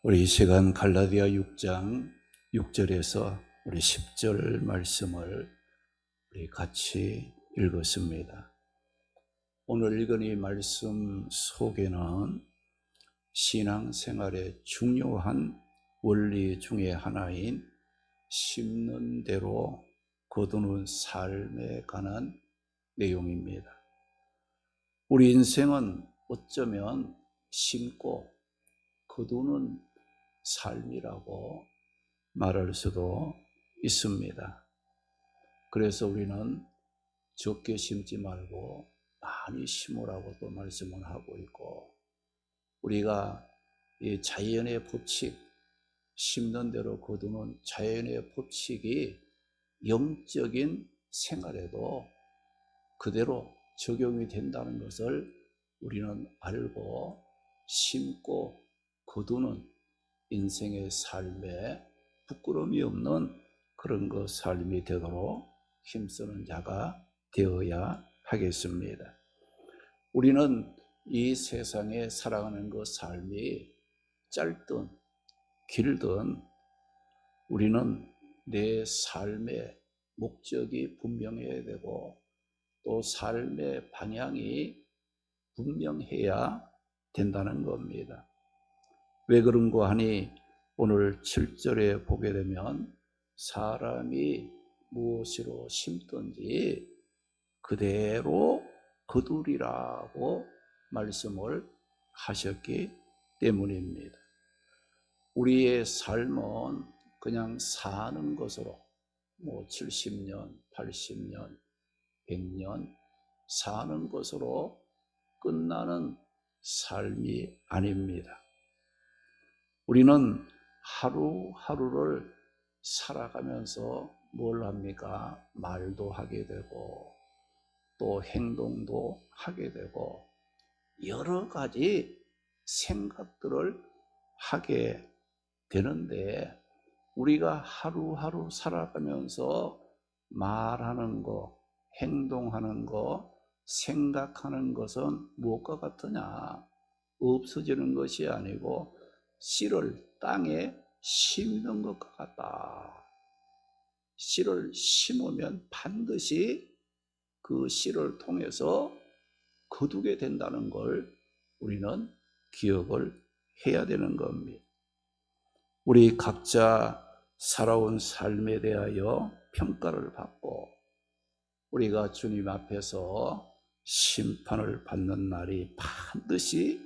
우리 이 시간 갈라디아 6장 6절에서 우리 10절 말씀을 우리 같이 읽었습니다. 오늘 읽은 이 말씀 속에는 신앙생활의 중요한 원리 중에 하나인 심는 대로 거두는 삶에 관한 내용입니다. 우리 인생은 어쩌면 심고 거두는 삶이라고 말할 수도 있습니다. 그래서 우리는 적게 심지 말고 많이 심으라고 또 말씀을 하고 있고, 우리가 이 자연의 법칙, 심는 대로 거두는 자연의 법칙이 영적인 생활에도 그대로 적용이 된다는 것을 우리는 알고, 심고 거두는 인생의 삶에 부끄러움이 없는 그런 삶이 되도록 힘쓰는 자가 되어야 하겠습니다. 우리는 이 세상에 살아가는 그 삶이 짧든 길든 우리는 내 삶의 목적이 분명해야 되고, 또 삶의 방향이 분명해야 된다는 겁니다. 왜 그런가 하니 오늘 7절에 보게 되면 사람이 무엇으로 심든지 그대로 거두리라고 말씀을 하셨기 때문입니다. 우리의 삶은 그냥 사는 것으로 70년, 80년, 100년 사는 것으로 끝나는 삶이 아닙니다. 우리는 하루하루를 살아가면서 뭘 합니까? 말도 하게 되고 또 행동도 하게 되고 여러 가지 생각들을 하게 되는데, 우리가 하루하루 살아가면서 말하는 거, 행동하는 거, 생각하는 것은 무엇과 같으냐? 없어지는 것이 아니고 씨를 땅에 심는 것과 같다. 씨를 심으면 반드시 그 씨를 통해서 거두게 된다는 걸 우리는 기억을 해야 되는 겁니다. 우리 각자 살아온 삶에 대하여 평가를 받고 우리가 주님 앞에서 심판을 받는 날이 반드시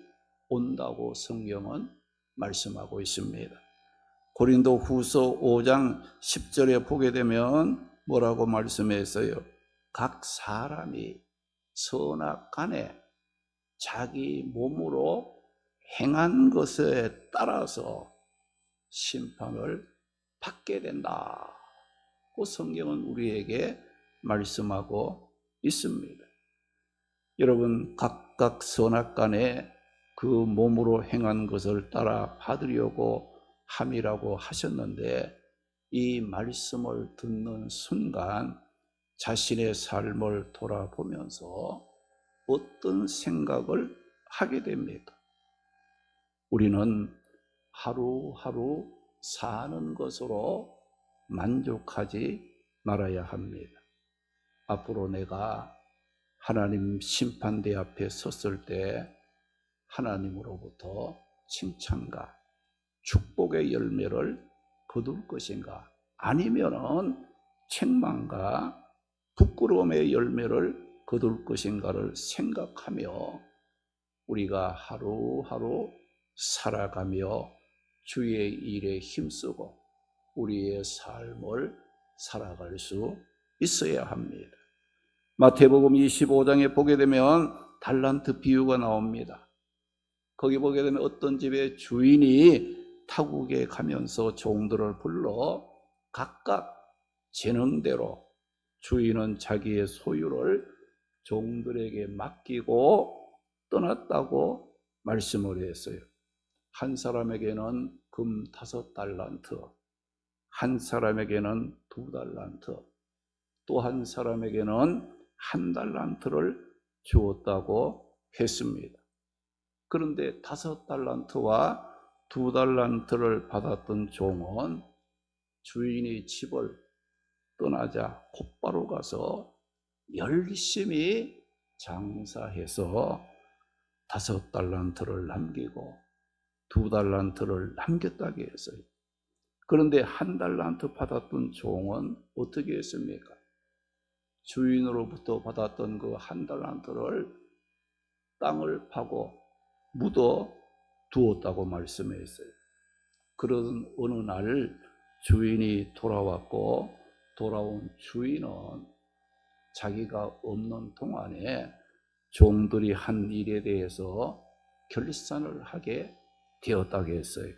온다고 성경은 말씀하고 있습니다. 고린도 후서 5장 10절에 보게 되면 뭐라고 말씀했어요? 각 사람이 선악간에 자기 몸으로 행한 것에 따라서 심판을 받게 된다고 성경은 우리에게 말씀하고 있습니다. 여러분, 각각 선악간에 그 몸으로 행한 것을 따라 받으려고 함이라고 하셨는데, 이 말씀을 듣는 순간 자신의 삶을 돌아보면서 어떤 생각을 하게 됩니까? 우리는 하루하루 사는 것으로 만족하지 말아야 합니다. 앞으로 내가 하나님 심판대 앞에 섰을 때 하나님으로부터 칭찬과 축복의 열매를 거둘 것인가, 아니면은 책망과 부끄러움의 열매를 거둘 것인가를 생각하며 우리가 하루하루 살아가며 주의 일에 힘쓰고 우리의 삶을 살아갈 수 있어야 합니다. 마태복음 25장에 보게 되면 달란트 비유가 나옵니다. 거기 보게 되면 어떤 집의 주인이 타국에 가면서 종들을 불러 각각 재능대로, 주인은 자기의 소유를 종들에게 맡기고 떠났다고 말씀을 했어요. 한 사람에게는 금 5달란트, 한 사람에게는 2달란트, 또 한 사람에게는 1달란트를 주었다고 했습니다. 그런데 5달란트와 2달란트를 받았던 종은 주인이 집을 떠나자 곧바로 가서 열심히 장사해서 5달란트를 남기고 2달란트를 남겼다고 했어요. 그런데 1달란트 받았던 종은 어떻게 했습니까? 주인으로부터 받았던 그 1달란트를 땅을 파고 묻어 두었다고 말씀했어요. 그런 어느 날 주인이 돌아왔고, 돌아온 주인은 자기가 없는 동안에 종들이 한 일에 대해서 결산을 하게 되었다고 했어요.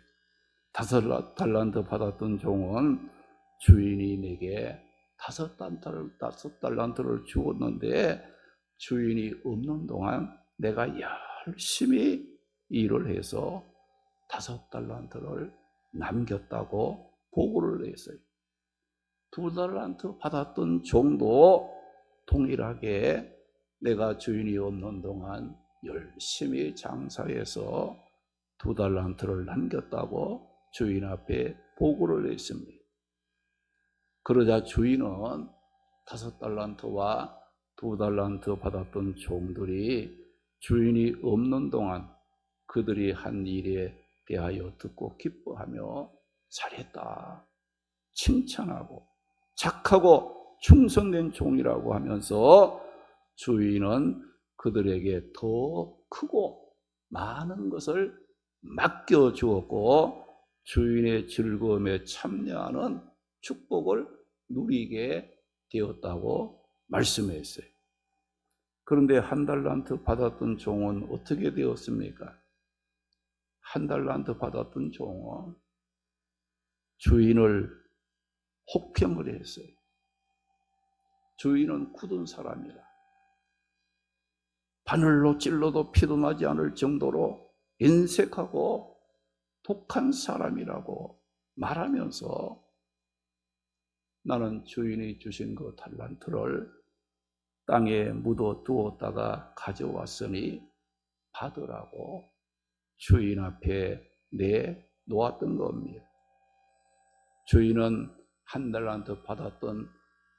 5달란트 받았던 종은 주인이 내게 5달란트를 주었는데 주인이 없는 동안 내가 열심히 일을 해서 5달란트를 남겼다고 보고를 했어요. 2달란트 받았던 종도 동일하게 내가 주인이 없는 동안 열심히 장사해서 2달란트를 남겼다고 주인 앞에 보고를 했습니다. 그러자 주인은 5달란트와 2달란트 받았던 종들이 주인이 없는 동안 그들이 한 일에 대하여 듣고 기뻐하며 잘했다, 칭찬하고 착하고 충성된 종이라고 하면서 주인은 그들에게 더 크고 많은 것을 맡겨주었고 주인의 즐거움에 참여하는 축복을 누리게 되었다고 말씀했어요. 그런데 1달란트 받았던 종은 어떻게 되었습니까? 1달란트 받았던 종은 주인을 혹평을 했어요. 주인은 굳은 사람이라 바늘로 찔러도 피도 나지 않을 정도로 인색하고 독한 사람이라고 말하면서 나는 주인이 주신 그 달란트를 땅에 묻어 두었다가 가져왔으니 받으라고 주인 앞에 내놓았던 겁니다. 주인은 1달란트 받았던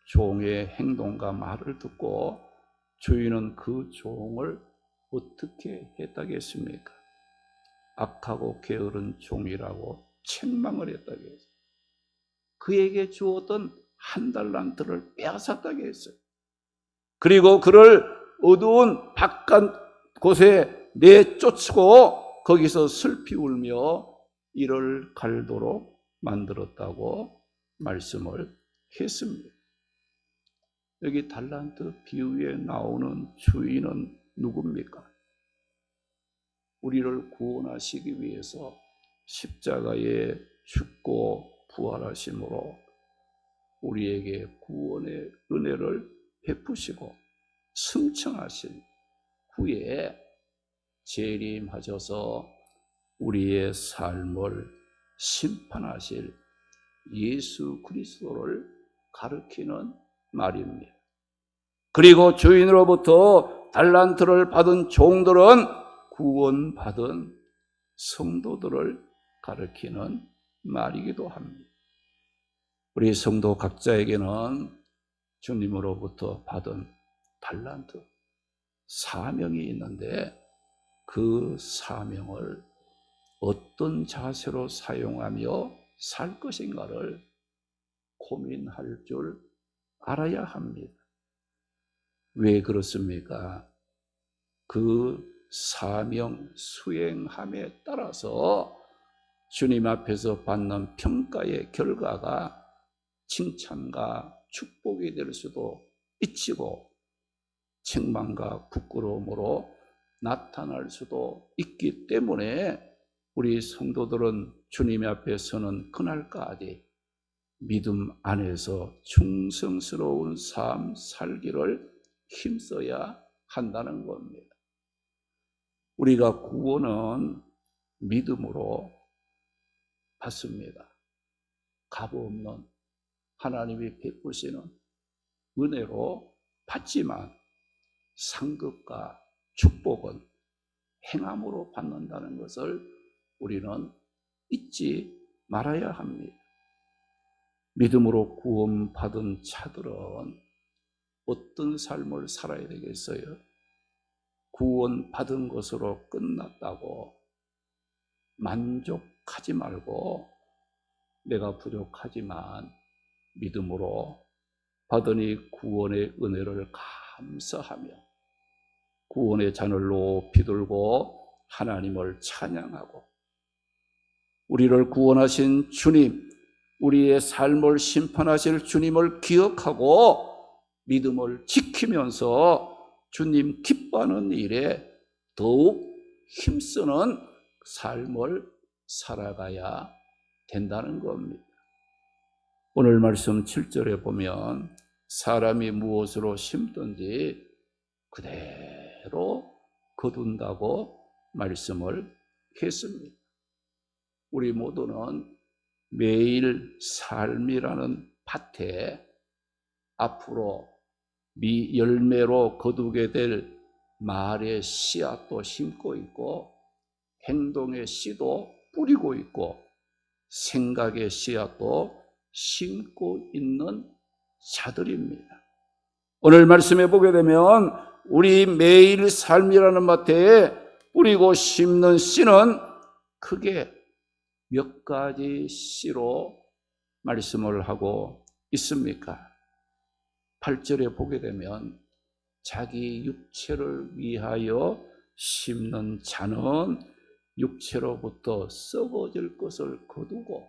종의 행동과 말을 듣고 주인은 그 종을 어떻게 했다겠습니까? 악하고 게으른 종이라고 책망을 했다고 했어요. 그에게 주었던 1달란트를 빼앗았다고 했어요. 그리고 그를 어두운 바깥 곳에 내쫓고 거기서 슬피 울며 이를 갈도록 만들었다고 말씀을 했습니다. 여기 달란트 비유에 나오는 주인은 누굽니까? 우리를 구원하시기 위해서 십자가에 죽고 부활하심으로 우리에게 구원의 은혜를 베푸시고 승천하신 후에 재림하셔서 우리의 삶을 심판하실 예수 그리스도를 가리키는 말입니다. 그리고 주인으로부터 달란트를 받은 종들은 구원받은 성도들을 가리키는 말이기도 합니다. 우리 성도 각자에게는 주님으로부터 받은 달란트, 사명이 있는데 그 사명을 어떤 자세로 사용하며 살 것인가를 고민할 줄 알아야 합니다. 왜 그렇습니까? 그 사명 수행함에 따라서 주님 앞에서 받는 평가의 결과가 칭찬과 축복이 될 수도 있고 책망과 부끄러움으로 나타날 수도 있기 때문에 우리 성도들은 주님 앞에 서는 그날까지 믿음 안에서 충성스러운 삶 살기를 힘써야 한다는 겁니다. 우리가 구원은 믿음으로 받습니다. 값없는 하나님이 베푸시는 은혜로 받지만 상급과 축복은 행함으로 받는다는 것을 우리는 잊지 말아야 합니다. 믿음으로 구원받은 자들은 어떤 삶을 살아야 되겠어요? 구원받은 것으로 끝났다고 만족하지 말고 내가 부족하지만 믿음으로 받은 이 구원의 은혜를 감사하며 구원의 잔을 높이 들고 하나님을 찬양하고 우리를 구원하신 주님, 우리의 삶을 심판하실 주님을 기억하고 믿음을 지키면서 주님 기뻐하는 일에 더욱 힘쓰는 삶을 살아가야 된다는 겁니다. 오늘 말씀 7절에 보면 사람이 무엇으로 심든지 그대로 거둔다고 말씀을 했습니다. 우리 모두는 매일 삶이라는 밭에 앞으로 열매로 거두게 될 말의 씨앗도 심고 있고 행동의 씨도 뿌리고 있고 생각의 씨앗도 심고 있는 자들입니다. 오늘 말씀해 보게 되면 우리 매일 삶이라는 밭에 뿌리고 심는 씨는 크게 몇 가지 씨로 말씀을 하고 있습니까? 8절에 보게 되면 자기 육체를 위하여 심는 자는 육체로부터 썩어질 것을 거두고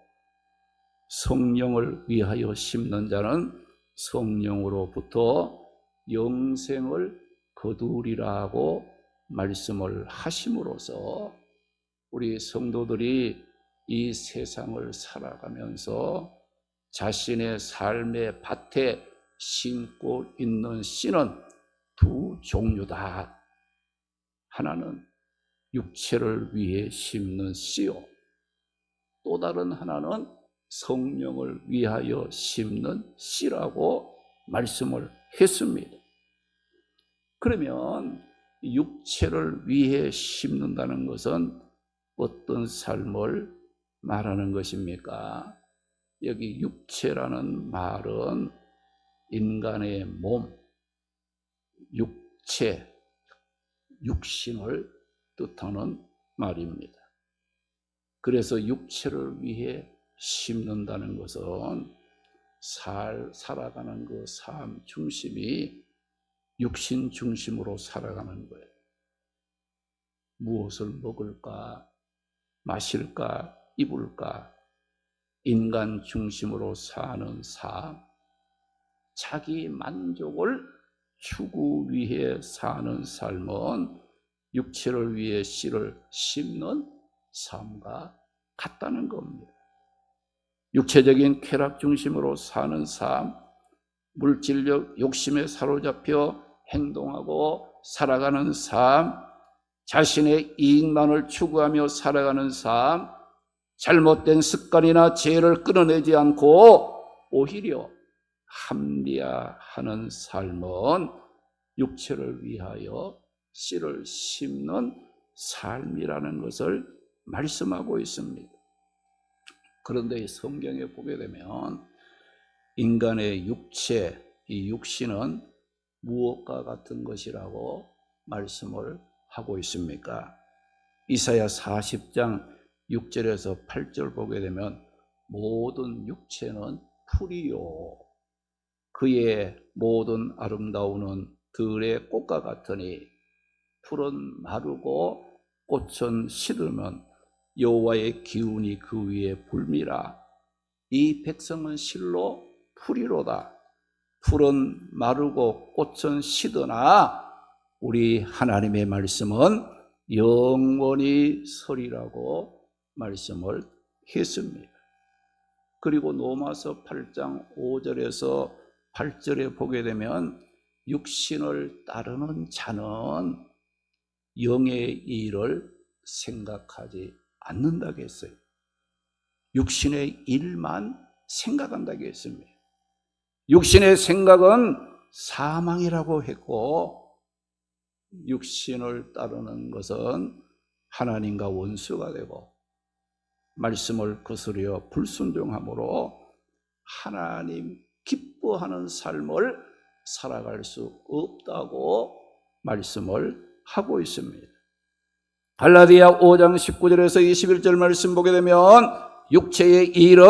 성령을 위하여 심는 자는 성령으로부터 영생을 거두리라고 말씀을 하심으로써 우리 성도들이 이 세상을 살아가면서 자신의 삶의 밭에 심고 있는 씨는 두 종류다. 하나는 육체를 위해 심는 씨요, 또 다른 하나는 성령을 위하여 심는 씨라고 말씀을 했습니다. 그러면 육체를 위해 심는다는 것은 어떤 삶을 말하는 것입니까? 여기 육체라는 말은 인간의 몸, 육체, 육신을 뜻하는 말입니다. 그래서 육체를 위해 심는다는 것은 살아가는 그 삶 중심이 육신 중심으로 살아가는 거예요. 무엇을 먹을까, 마실까, 입을까, 인간 중심으로 사는 삶, 자기 만족을 추구 위해 사는 삶은 육체를 위해 씨를 심는 삶과 같다는 겁니다. 육체적인 쾌락 중심으로 사는 삶, 물질적 욕심에 사로잡혀 행동하고 살아가는 삶, 자신의 이익만을 추구하며 살아가는 삶, 잘못된 습관이나 죄를 끊어내지 않고 오히려 합리화하는 삶은 육체를 위하여 씨를 심는 삶이라는 것을 말씀하고 있습니다. 그런데 성경에 보게 되면 인간의 육체, 이 육신은 무엇과 같은 것이라고 말씀을 하고 있습니까? 이사야 40장 6절에서 8절 보게 되면 모든 육체는 풀이요, 그의 모든 아름다움은 들의 꽃과 같으니 풀은 마르고 꽃은 시들면 여호와의 기운이 그 위에 불미라. 이 백성은 실로 풀이로다. 풀은 마르고 꽃은 시드나 우리 하나님의 말씀은 영원히 서리라고 말씀을 했습니다. 그리고 로마서 8장 5절에서 8절에 보게 되면 육신을 따르는 자는 영의 일을 생각하지 않는다고 했어요. 육신의 일만 생각한다고 했습니다. 육신의 생각은 사망이라고 했고 육신을 따르는 것은 하나님과 원수가 되고 말씀을 거스려 불순종함으로 하나님 기뻐하는 삶을 살아갈 수 없다고 말씀을 하고 있습니다. 갈라디아 5장 19절에서 21절 말씀 보게 되면 육체의 일은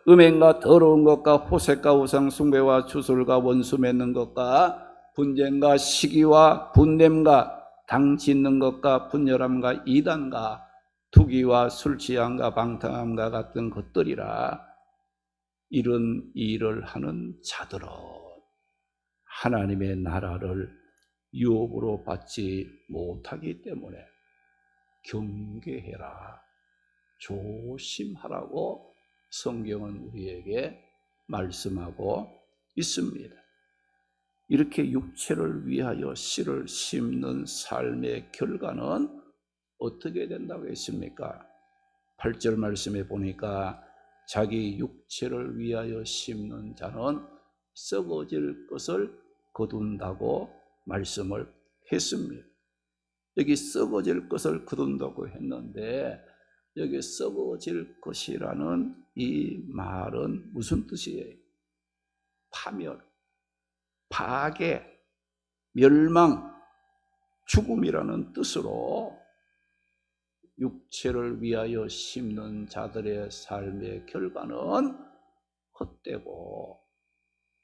음행과 더러운 것과 호색과 우상 숭배와 주술과 원수 맺는 것과 분쟁과 시기와 분냄과 당 짓는 것과 분열함과 이단과 투기와 술 취함과 방탕함과 같은 것들이라. 이런 일을 하는 자들은 하나님의 나라를 유업으로 받지 못하기 때문에 경계해라, 조심하라고 성경은 우리에게 말씀하고 있습니다. 이렇게 육체를 위하여 씨를 심는 삶의 결과는 어떻게 된다고 했습니까? 8절 말씀에 보니까 자기 육체를 위하여 심는 자는 썩어질 것을 거둔다고 말씀을 했습니다. 여기 썩어질 것을 거둔다고 했는데 여기 썩어질 것이라는 이 말은 무슨 뜻이에요? 파멸, 파괴, 멸망, 죽음이라는 뜻으로 육체를 위하여 심는 자들의 삶의 결과는 헛되고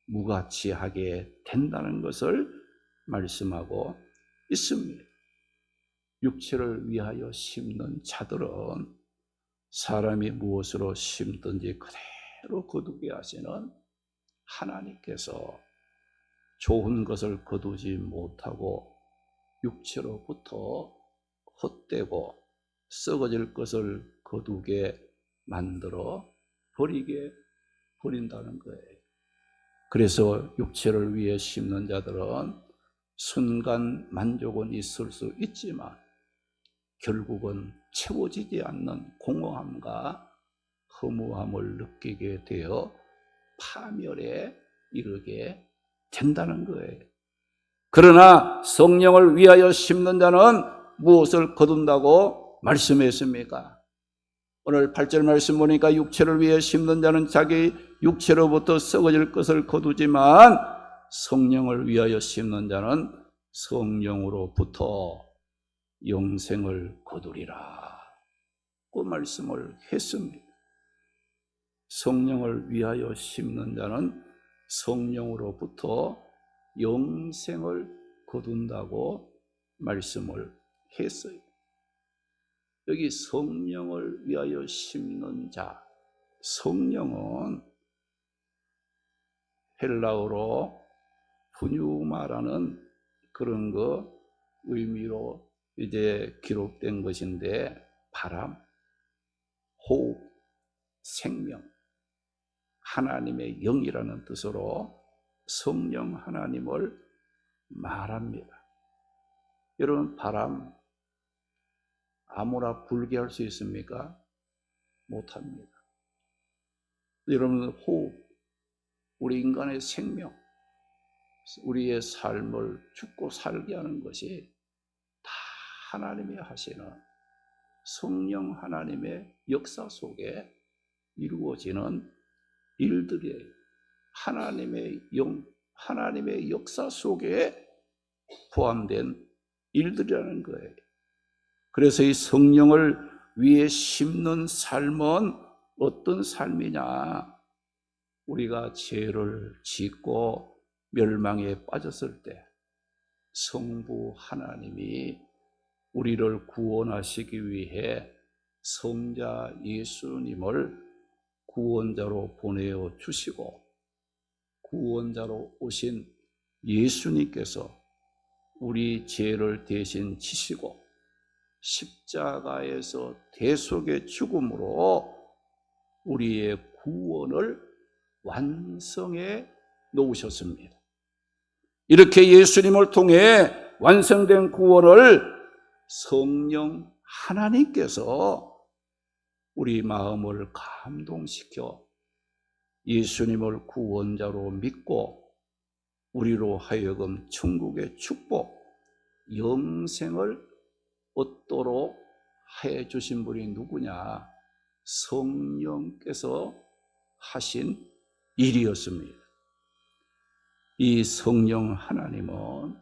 무가치하게 된다는 것을 말씀하고 있습니다. 육체를 위하여 심는 자들은 사람이 무엇으로 심든지 그대로 거두게 하시는 하나님께서 좋은 것을 거두지 못하고 육체로부터 헛되고 썩어질 것을 거두게 만들어 버린다는 거예요. 그래서 육체를 위해 심는 자들은 순간 만족은 있을 수 있지만 결국은 채워지지 않는 공허함과 허무함을 느끼게 되어 파멸에 이르게 된다는 거예요. 그러나 성령을 위하여 심는 자는 무엇을 거둔다고 말씀했습니까? 오늘 8절 말씀 보니까 육체를 위해 심는 자는 자기 육체로부터 썩어질 것을 거두지만 성령을 위하여 심는 자는 성령으로부터 영생을 거두리라 그 말씀을 했습니다. 성령을 위하여 심는 자는 성령으로부터 영생을 거둔다고 말씀을 했어요. 여기 성령을 위하여 심는 자, 성령은 헬라어로 푸뉴마라는 그런 거 의미로 이제 기록된 것인데 바람, 호흡, 생명, 하나님의 영이라는 뜻으로 성령 하나님을 말합니다. 여러분, 바람 아무나 불게 할 수 있습니까? 못합니다. 여러분, 호흡, 우리 인간의 생명, 우리의 삶을 죽고 살게 하는 것이 다 하나님이 하시는 성령 하나님의 역사 속에 이루어지는 일들이에요. 하나님의 영, 하나님의 역사 속에 포함된 일들이라는 거예요. 그래서 이 성령을 위해 심는 삶은 어떤 삶이냐? 우리가 죄를 짓고 멸망에 빠졌을 때 성부 하나님이 우리를 구원하시기 위해 성자 예수님을 구원자로 보내어 주시고 구원자로 오신 예수님께서 우리 죄를 대신 지시고 십자가에서 대속의 죽음으로 우리의 구원을 완성해 놓으셨습니다. 이렇게 예수님을 통해 완성된 구원을 성령 하나님께서 우리 마음을 감동시켜 예수님을 구원자로 믿고 우리로 하여금 천국의 축복, 영생을 얻도록 해 주신 분이 누구냐? 성령께서 하신 일이었습니다. 이 성령 하나님은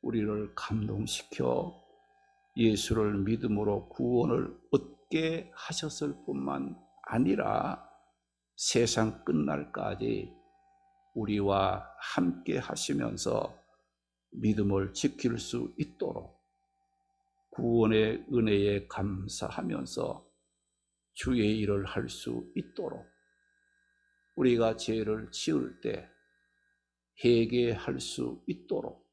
우리를 감동시켜 예수를 믿음으로 구원을 얻게 하셨을 뿐만 아니라 세상 끝날까지 우리와 함께 하시면서 믿음을 지킬 수 있도록 구원의 은혜에 감사하면서 주의 일을 할 수 있도록 우리가 죄를 지을 때 회개할 수 있도록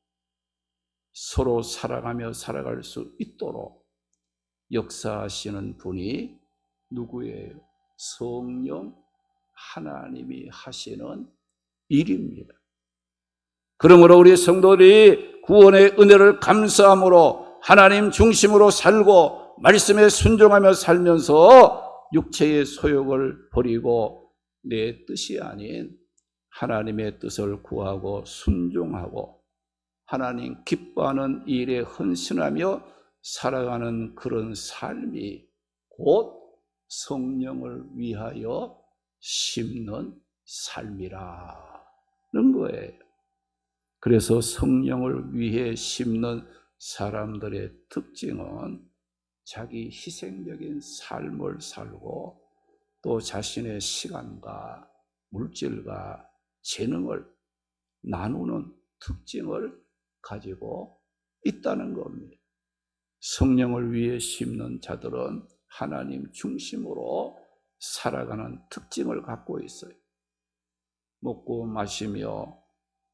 서로 사랑하며 살아갈 수 있도록 역사하시는 분이 누구예요? 성령 하나님이 하시는 일입니다. 그러므로 우리 성도들이 구원의 은혜를 감사함으로 하나님 중심으로 살고 말씀에 순종하며 살면서 육체의 소욕을 버리고 내 뜻이 아닌 하나님의 뜻을 구하고 순종하고 하나님 기뻐하는 일에 헌신하며 살아가는 그런 삶이 곧 성령을 위하여 심는 삶이라는 거예요. 그래서 성령을 위해 심는 사람들의 특징은 자기 희생적인 삶을 살고 또 자신의 시간과 물질과 재능을 나누는 특징을 가지고 있다는 겁니다. 성령을 위해 심는 자들은 하나님 중심으로 살아가는 특징을 갖고 있어요. 먹고 마시며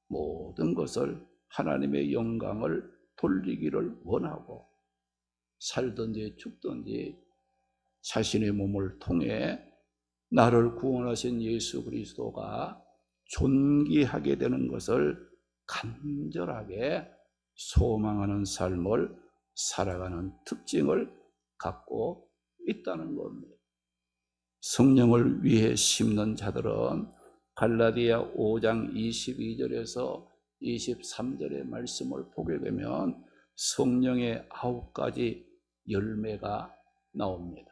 모든 것을 하나님의 영광을 돌리기를 원하고 살든지 죽든지 자신의 몸을 통해 나를 구원하신 예수 그리스도가 존귀하게 되는 것을 간절하게 소망하는 삶을 살아가는 특징을 갖고 있다는 겁니다. 성령을 위해 심는 자들은 갈라디아 5장 22절에서 23절의 말씀을 보게 되면 성령의 9가지 열매가 나옵니다.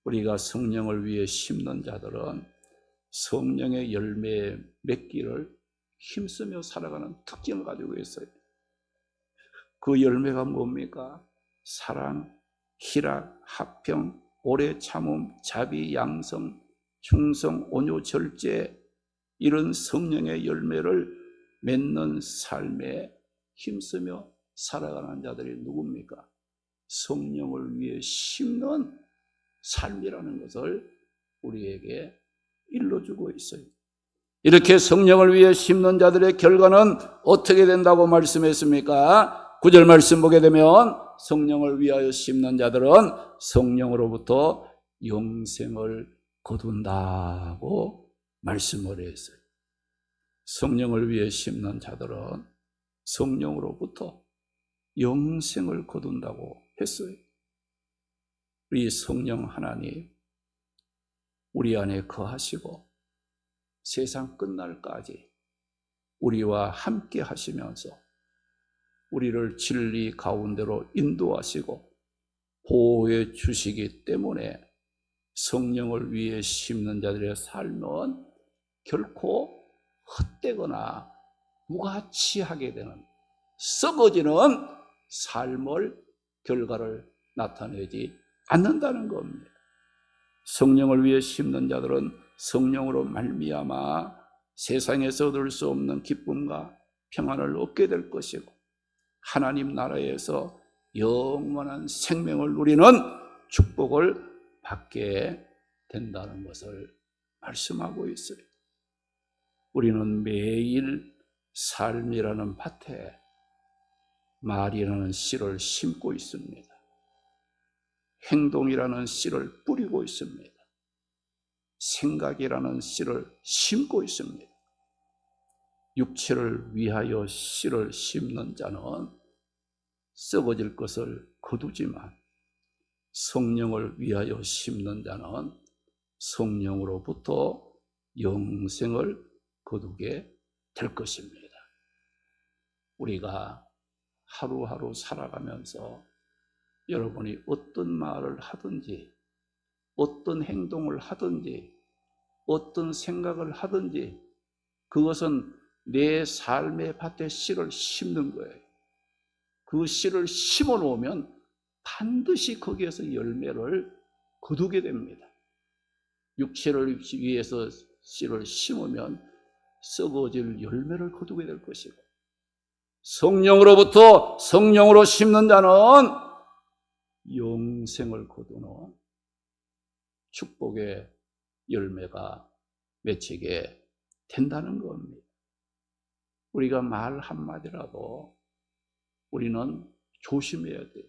우리가 성령을 위해 심는 자들은 성령의 열매에 맺기를 힘쓰며 살아가는 특징을 가지고 있어요. 그 열매가 뭡니까? 사랑, 희락, 화평, 오래 참음, 자비, 양성, 충성, 온유, 절제, 이런 성령의 열매를 맺는 삶에 힘쓰며 살아가는 자들이 누굽니까? 성령을 위해 심는 삶이라는 것을 우리에게 일러주고 있어요. 이렇게 성령을 위해 심는 자들의 결과는 어떻게 된다고 말씀했습니까? 9절 말씀 보게 되면 성령을 위하여 심는 자들은 성령으로부터 영생을 거둔다고 말씀을 했어요. 성령을 위해 심는 자들은 성령으로부터 영생을 거둔다고 했어요. 우리 성령 하나님 우리 안에 거하시고 세상 끝날까지 우리와 함께 하시면서 우리를 진리 가운데로 인도하시고 보호해 주시기 때문에 성령을 위해 심는 자들의 삶은 결코 헛되거나 무가치하게 되는 썩어지는 삶을 결과를 나타내지 않는다는 겁니다. 성령을 위해 심는 자들은 성령으로 말미암아 세상에서 얻을 수 없는 기쁨과 평안을 얻게 될 것이고 하나님 나라에서 영원한 생명을 누리는 축복을 받게 된다는 것을 말씀하고 있어요. 우리는 매일 삶이라는 밭에 말이라는 씨를 심고 있습니다. 행동이라는 씨를 뿌리고 있습니다. 생각이라는 씨를 심고 있습니다. 육체를 위하여 씨를 심는 자는 썩어질 것을 거두지만 성령을 위하여 심는 자는 성령으로부터 영생을 거두게 될 것입니다. 우리가 하루하루 살아가면서 여러분이 어떤 말을 하든지 어떤 행동을 하든지 어떤 생각을 하든지 그것은 내 삶의 밭에 씨를 심는 거예요. 그 씨를 심어 놓으면 반드시 거기에서 열매를 거두게 됩니다. 육체를 위해서 씨를 심으면 썩어질 열매를 거두게 될 것이고, 성령으로부터 성령으로 심는 자는 영생을 거두는 축복의 열매가 맺히게 된다는 겁니다. 우리가 말 한마디라도 우리는 조심해야 돼요.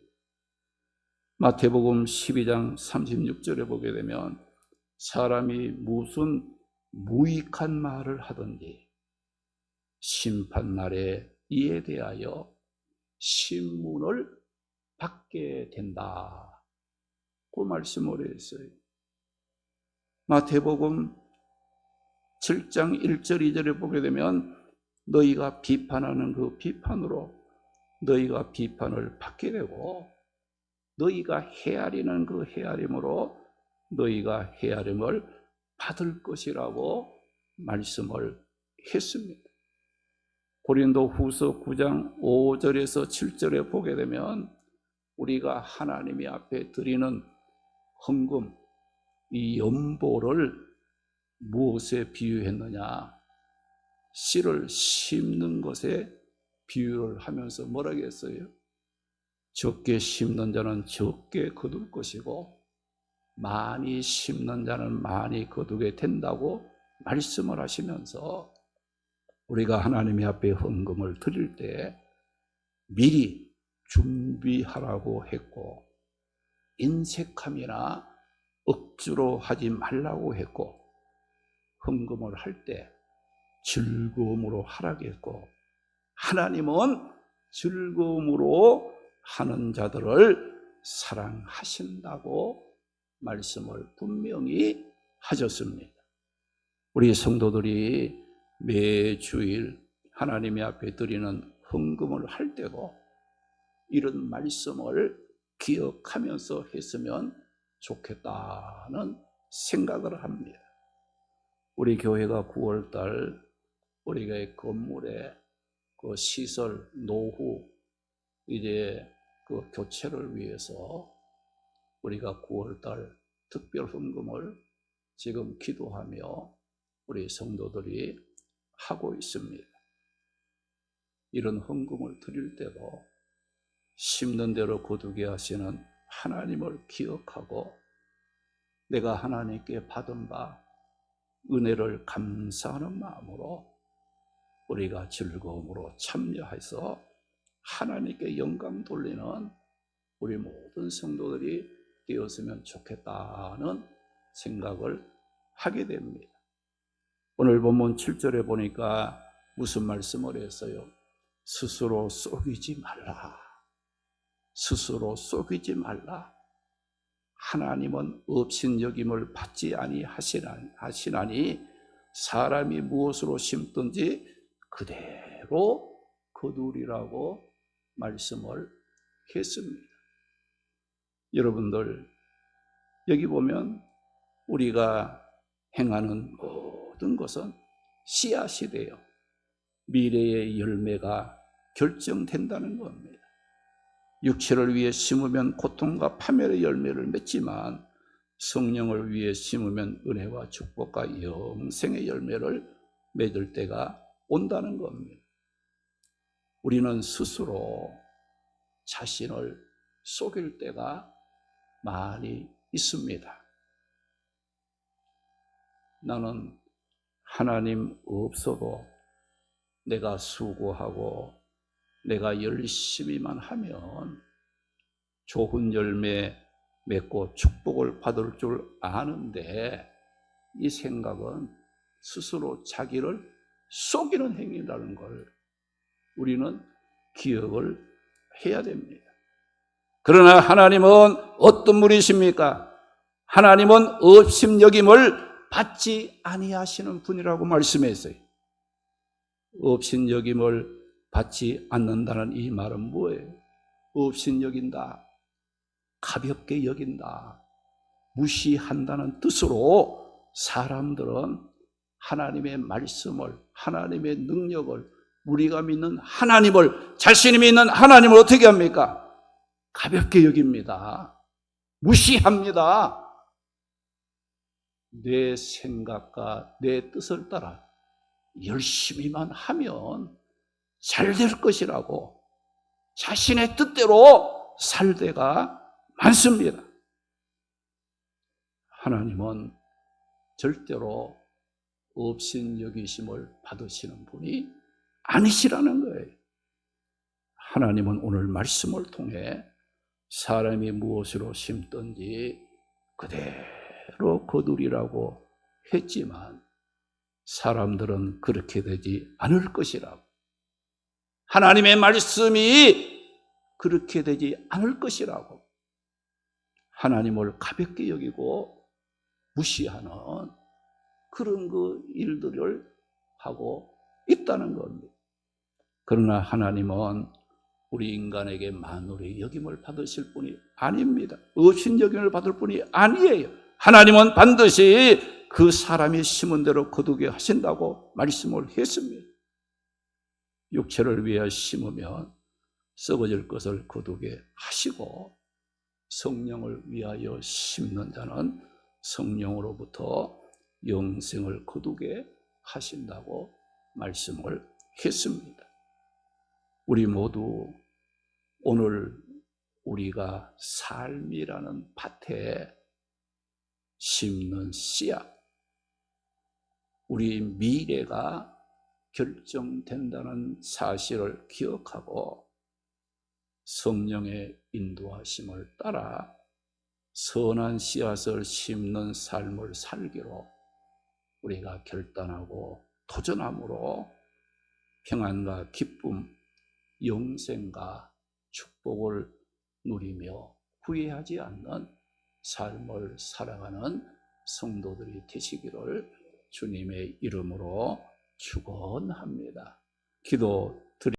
마태복음 12장 36절에 보게 되면 사람이 무슨 무익한 말을 하든지 심판날에 이에 대하여 신문을 받게 된다. 그 말씀을 했어요. 마태복음 7장 1절 2절에 보게 되면 너희가 비판하는 그 비판으로 너희가 비판을 받게 되고 너희가 헤아리는 그 헤아림으로 너희가 헤아림을 받을 것이라고 말씀을 했습니다. 고린도후서 9장 5절에서 7절에 보게 되면 우리가 하나님이 앞에 드리는 헌금, 이 연보를 무엇에 비유했느냐? 씨를 심는 것에 비유를 하면서 뭐라고 했어요? 적게 심는 자는 적게 거둘 것이고 많이 심는 자는 많이 거두게 된다고 말씀을 하시면서 우리가 하나님의 앞에 헌금을 드릴 때 미리 준비하라고 했고 인색함이나 억지로 하지 말라고 했고 헌금을 할 때 즐거움으로 하라고 했고 하나님은 즐거움으로 하는 자들을 사랑하신다고 말씀을 분명히 하셨습니다. 우리 성도들이 매주일 하나님의 앞에 드리는 헌금을 할 때도 이런 말씀을 기억하면서 했으면 좋겠다는 생각을 합니다. 우리 교회가 9월달 우리가 건물에 그 시설, 노후 이제 그 교체를 위해서 우리가 9월달 특별 헌금을 지금 기도하며 우리 성도들이 하고 있습니다. 이런 헌금을 드릴 때도 심는 대로 거두게 하시는 하나님을 기억하고 내가 하나님께 받은 바 은혜를 감사하는 마음으로 우리가 즐거움으로 참여해서 하나님께 영광 돌리는 우리 모든 성도들이 되었으면 좋겠다는 생각을 하게 됩니다. 오늘 본문 7절에 보니까 무슨 말씀을 했어요? 스스로 속이지 말라. 스스로 속이지 말라. 하나님은 업신여김을 받지 아니하시나니 사람이 무엇으로 심든지 그대로 거두리라고 말씀을 했습니다. 여러분들 여기 보면 우리가 행하는 모든 것은 씨앗이 되어 미래의 열매가 결정된다는 겁니다. 육체를 위해 심으면 고통과 파멸의 열매를 맺지만 성령을 위해 심으면 은혜와 축복과 영생의 열매를 맺을 때가 온다는 겁니다. 우리는 스스로 자신을 속일 때가 많이 있습니다. 나는 하나님 없어도 내가 수고하고 내가 열심히만 하면 좋은 열매 맺고 축복을 받을 줄 아는데 이 생각은 스스로 자기를 속이는 행위라는 걸 우리는 기억을 해야 됩니다. 그러나 하나님은 어떤 분이십니까? 하나님은 업신여김을 받지 아니하시는 분이라고 말씀했어요. 업신여김을 받지 않는다는 이 말은 뭐예요? 업신여긴다, 가볍게 여긴다, 무시한다는 뜻으로 사람들은 하나님의 말씀을, 하나님의 능력을, 우리가 믿는 하나님을, 자신이 믿는 하나님을 어떻게 합니까? 가볍게 여깁니다. 무시합니다. 내 생각과 내 뜻을 따라 열심히만 하면 잘 될 것이라고 자신의 뜻대로 살 때가 많습니다. 하나님은 절대로 업신 여기심을 받으시는 분이 아니시라는 거예요. 하나님은 오늘 말씀을 통해 사람이 무엇으로 심든지 그대로 거두리라고 했지만 사람들은 그렇게 되지 않을 것이라고, 하나님의 말씀이 그렇게 되지 않을 것이라고 하나님을 가볍게 여기고 무시하는 그런 그 일들을 하고 있다는 겁니다. 그러나 하나님은 우리 인간에게 만물의 여김을 받으실 분이 아닙니다. 업신 여김을 받을 분이 아니에요. 하나님은 반드시 그 사람이 심은 대로 거두게 하신다고 말씀을 했습니다. 육체를 위하여 심으면 썩어질 것을 거두게 하시고, 성령을 위하여 심는 자는 성령으로부터 영생을 거두게 하신다고 말씀을 했습니다. 우리 모두 오늘 우리가 삶이라는 밭에 심는 씨앗, 우리 미래가 결정된다는 사실을 기억하고 성령의 인도하심을 따라 선한 씨앗을 심는 삶을 살기로 우리가 결단하고 도전함으로 평안과 기쁨, 영생과 축복을 누리며 후회하지 않는 삶을 살아가는 성도들이 되시기를 주님의 이름으로 축원합니다. 기도